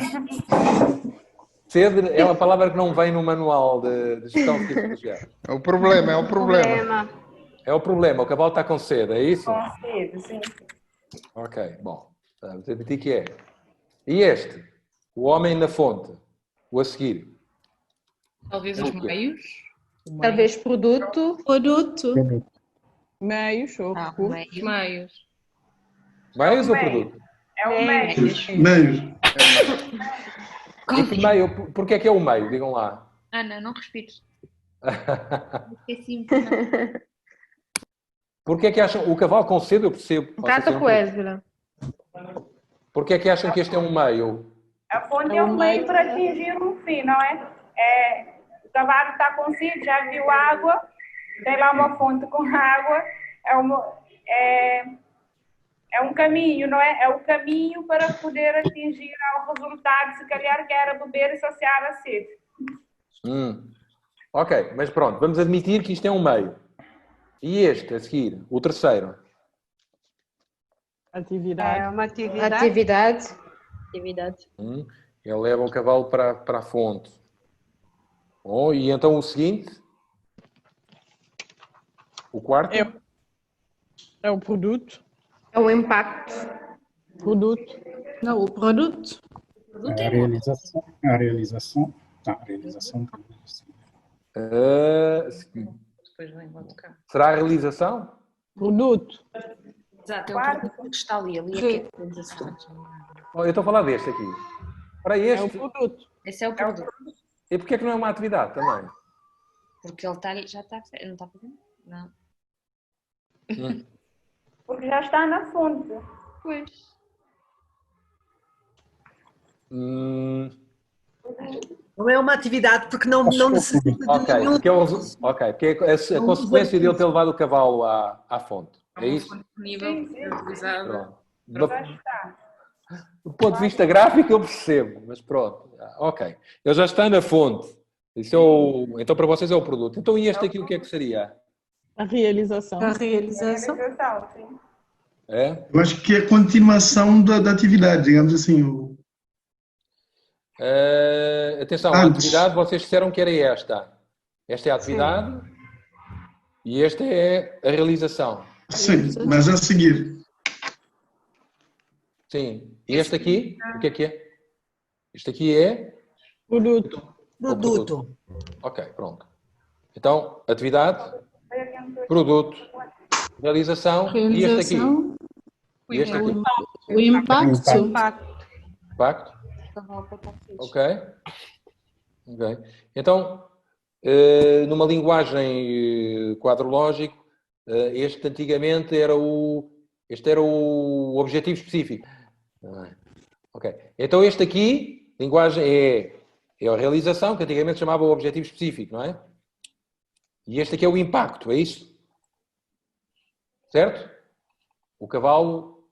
Sede é uma palavra que não vem no manual de gestão de psicologia. É o problema, é o problema. É o problema, o cavalo está com sede, é isso? Com sede, sim. Ok, bom. Vamos admitir que é. E este? O homem na fonte. O a seguir. Talvez É os o quê? meios. Talvez produto. Produto. Meios ou Não, recursos. meio. Meios. Meios ou meio. produto? É um médico. Meios. E que meio? Porquê é que é o meio? Digam lá. Ana, não respires. Esqueci-me. Porquê é que acham... O cavalo com sede, eu percebo. Cata coesvela. Porquê é que acham que este é um meio? A fonte é um meio para atingir um fim, não é? O cavalo está com sede, já viu água, tem lá uma fonte com água, é um caminho, não é? É o caminho para poder atingir ao resultado, se calhar que era beber e saciar a sede. Ok, mas pronto, vamos admitir que isto é um meio. E este, a seguir, o terceiro? Atividade. uma atividade. Atividade. Ele leva o cavalo para a fonte. Oh, e então o seguinte? O quarto? É o produto. É o impacto. Produto. Não, o produto. A realização. A realização. Tá, a realização. Depois vem lá tocar. Será a realização? Produto. Exato, é o produto que está ali. Ali é que é a realização. Oh, eu estou a falar deste aqui. Para É o este. produto. Esse é o produto. E porquê é que não é uma atividade também? Porque ele está, já está. Não está fazendo? Não. Porque já está na fonte. Pois. Não é uma atividade porque não necessita de Ok, nenhum. porque a consequência de ele ter levado o cavalo à fonte. É isso? Disponível, utilizado. Pronto. Já está. Do ponto de vista gráfico eu percebo, mas pronto. Ok. Ele já está na fonte. Isso é então para vocês é o produto. Então e este aqui o que é que seria? A realização. A realização. Realização, sim. É? Eu acho que é a continuação da atividade, digamos assim. Atenção, a Antes. atividade vocês disseram que era esta. Esta é a atividade e esta é a realização. Sim, mas a seguir. Sim. E este aqui, o que é que é? Este aqui é Produto. o produto. Ok, pronto. Então, atividade, produto, realização e este aqui. E este aqui. O impacto. Impacto. Ok. Então, numa linguagem quadrológico, este antigamente era este era o objetivo específico. Ok. Então este aqui, linguagem é a realização, que antigamente chamava o objetivo específico, não é? E este aqui é o impacto, é isso? Certo? O cavalo...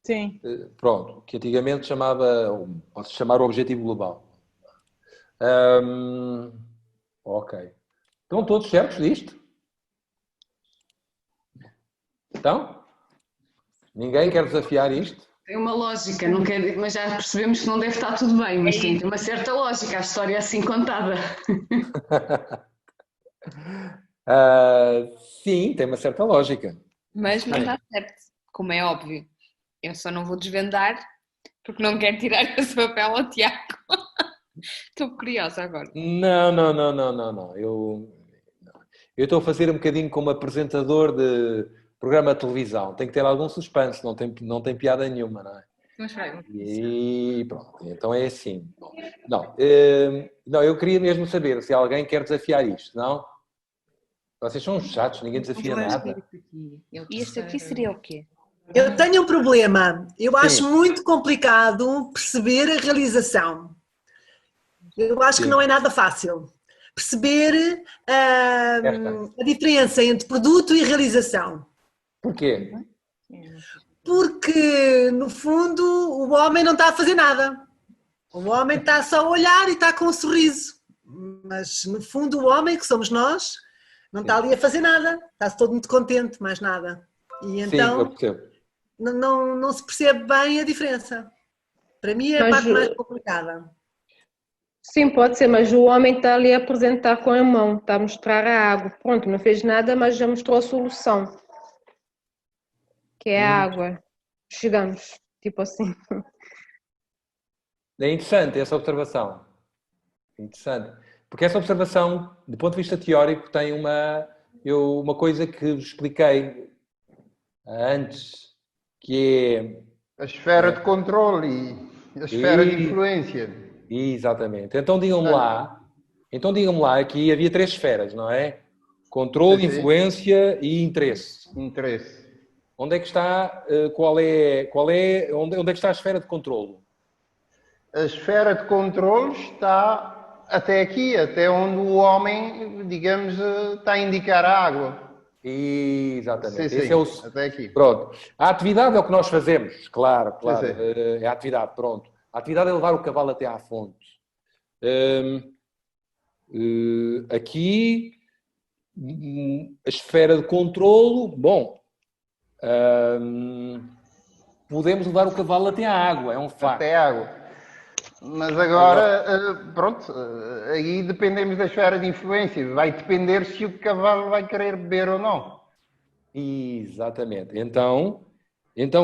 Sim. Pronto, que antigamente pode-se chamar o objetivo global. Ok. Estão todos certos disto? Então? Ninguém quer desafiar isto? Tem uma lógica, não quer, mas já percebemos que não deve estar tudo bem, mas tem uma certa lógica, a história é assim contada. Sim, tem uma certa lógica. Mas não está certo, como é óbvio. Eu só não vou desvendar porque não quero tirar esse papel ao Tiago. Estou curiosa agora. Não. Eu estou a fazer um bocadinho como apresentador de programa de televisão. Tem que ter algum suspense, não tem piada nenhuma, não é? Mas vai, E pronto, então é assim. Bom, não, eu queria mesmo saber se alguém quer desafiar isto, não? Vocês são chatos, ninguém desafia nada. E este aqui seria o quê? Eu tenho um problema. Eu acho muito complicado perceber a realização. Eu acho que não é nada fácil. Perceber a diferença entre produto e realização. Porquê? Porque, no fundo, o homem não está a fazer nada. O homem está só a olhar e está com um sorriso. Mas, no fundo, o homem, que somos nós, não está ali a fazer nada. Está todo muito contente, mais nada. E então, não se percebe bem a diferença. Para mim é a parte mais complicada. Sim, pode ser, mas o homem está ali a apresentar com a mão, está a mostrar a água. Pronto, não fez nada, mas já mostrou a solução. Que é a água. Chegamos, tipo assim. É interessante essa observação. Interessante. Porque essa observação, do ponto de vista teórico, tem uma coisa que vos expliquei antes, que é... A esfera de controle e a esfera de influência. Exatamente. Então digam-me lá, aqui havia 3 esferas, não é? Controle, influência e interesse. Onde é que está, onde é que está a esfera de controle? A esfera de controle está até aqui, até onde o homem, digamos, está a indicar a água. Exatamente. Sim, esse é o... até aqui. Pronto. A atividade é o que nós fazemos, claro. É a atividade, pronto. A atividade é levar o cavalo até à fonte. Aqui, a esfera de controlo, podemos levar o cavalo até à água, é um facto. Até à água. Mas agora, pronto, aí dependemos da esfera de influência. Vai depender se o cavalo vai querer beber ou não. Exatamente. Então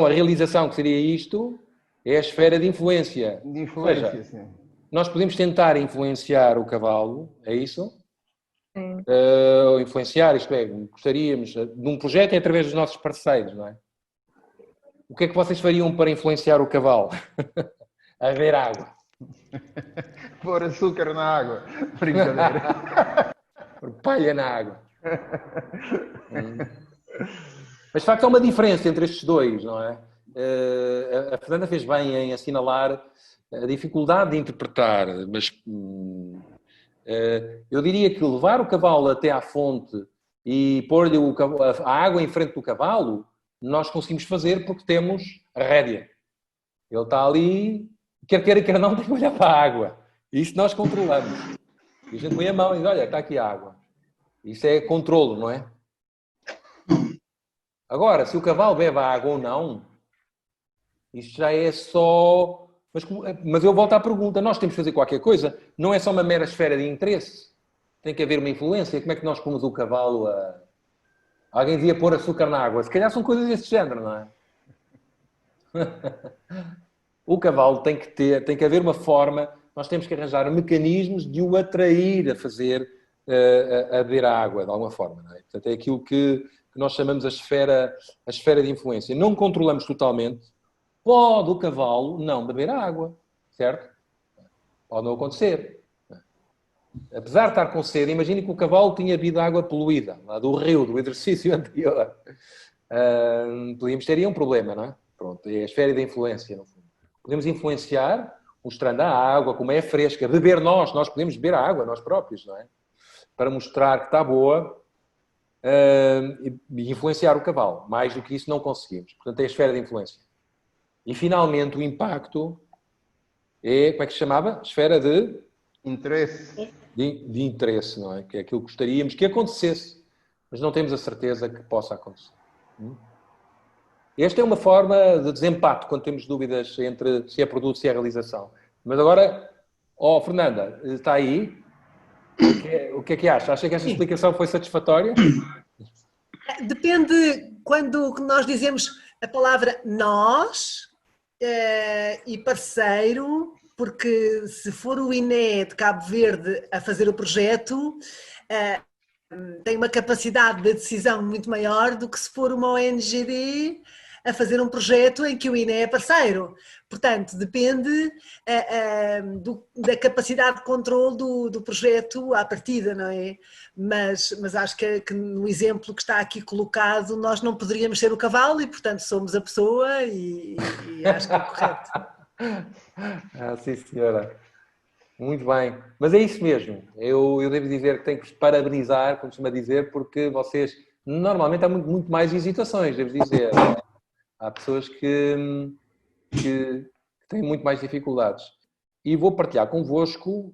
a realização que seria isto é a esfera de influência. De influência, ou seja, sim. Nós podemos tentar influenciar o cavalo, é isso? Sim. Influenciar, isto é, gostaríamos de um projeto é através dos nossos parceiros, não é? O que é que vocês fariam para influenciar o cavalo? A beber água. Pôr açúcar na água. Brincadeira. Pôr palha na água. Mas de facto há uma diferença entre estes dois, não é? A Fernanda fez bem em assinalar a dificuldade de interpretar, mas eu diria que levar o cavalo até à fonte e pôr-lhe a água em frente do cavalo, nós conseguimos fazer porque temos a rédea. Ele está ali, quer queira, quer não, tem que olhar para a água. Isso nós controlamos. E a gente põe a mão e diz, olha, está aqui a água. Isso é controlo, não é? Agora, se o cavalo bebe a água ou não, isso já é só... Mas eu volto à pergunta, nós temos que fazer qualquer coisa, não é só uma mera esfera de interesse, tem que haver uma influência. Como é que nós pomos o cavalo a... Alguém devia pôr açúcar na água, se calhar são coisas desse género, não é? O cavalo tem que haver uma forma, nós temos que arranjar mecanismos de o atrair a fazer, a beber a água, de alguma forma, não é? Portanto, é aquilo que nós chamamos a esfera de influência. Não controlamos totalmente. Pode o cavalo não beber a água, certo? Pode não acontecer. Apesar de estar com sede, imagine que o cavalo tinha bebido água poluída, lá do rio, do exercício anterior. Podíamos ter aí um problema, não é? Pronto, é a esfera da influência, no fundo. Podemos influenciar mostrando a água, como é fresca, beber nós podemos beber a água, nós próprios, não é? Para mostrar que está boa e influenciar o cavalo. Mais do que isso não conseguimos. Portanto, é a esfera de influência. E, finalmente, o impacto é, como é que se chamava? Esfera de... Interesse. de interesse, não é? Que é aquilo que gostaríamos que acontecesse, mas não temos a certeza que possa acontecer. Esta é uma forma de desempate, quando temos dúvidas entre se é produto, se é realização. Mas agora, Fernanda, está aí? O que é que acha? Acha que esta explicação foi satisfatória? Depende quando nós dizemos a palavra nós e parceiro, porque se for o INE de Cabo Verde a fazer o projeto, tem uma capacidade de decisão muito maior do que se for uma ONGD a fazer um projeto em que o INE é parceiro. Portanto, depende da capacidade de controle do projeto à partida, não é? Mas acho que no exemplo que está aqui colocado, nós não poderíamos ser o cavalo e, portanto, somos a pessoa e acho que é correto. Sim, senhora. Muito bem. Mas é isso mesmo. Eu devo dizer que tenho que vos parabenizar, como costuma dizer, porque vocês, normalmente há muito mais hesitações, devo dizer. Há pessoas que têm muito mais dificuldades. E vou partilhar convosco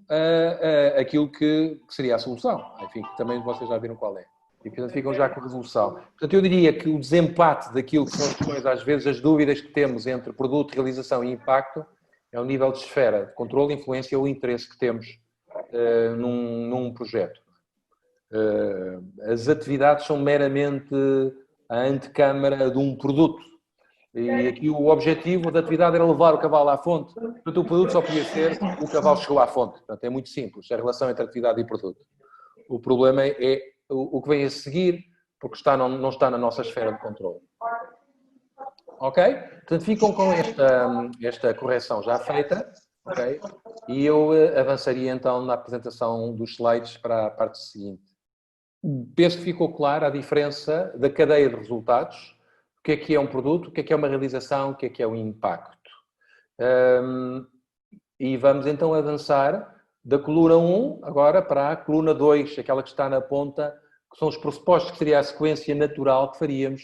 aquilo que seria a solução. Enfim, que também vocês já viram qual é. E, portanto, ficam já com a resolução. Portanto, eu diria que o desempate daquilo que são as questões, às vezes, as dúvidas que temos entre produto, realização e impacto, é o nível de esfera de controle, influência ou interesse que temos num projeto. As atividades são meramente a antecâmara de um produto. E aqui o objetivo da atividade era levar o cavalo à fonte. Portanto, o produto só podia ser o cavalo chegou à fonte. Portanto, é muito simples, a relação entre atividade e produto. O problema é o que vem a seguir, porque não está na nossa esfera de controle. Ok? Portanto, ficam com esta correção já feita. Ok? E eu avançaria então na apresentação dos slides para a parte seguinte. Penso que ficou clara a diferença da cadeia de resultados. O que é um produto, o que é uma realização, o que é um impacto. E vamos então avançar da coluna 1 agora para a coluna 2, aquela que está na ponta, que são os pressupostos, que seria a sequência natural que faríamos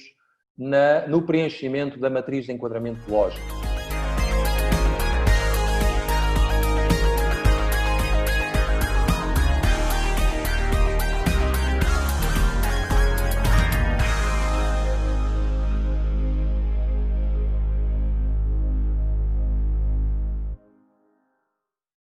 no preenchimento da matriz de enquadramento lógico.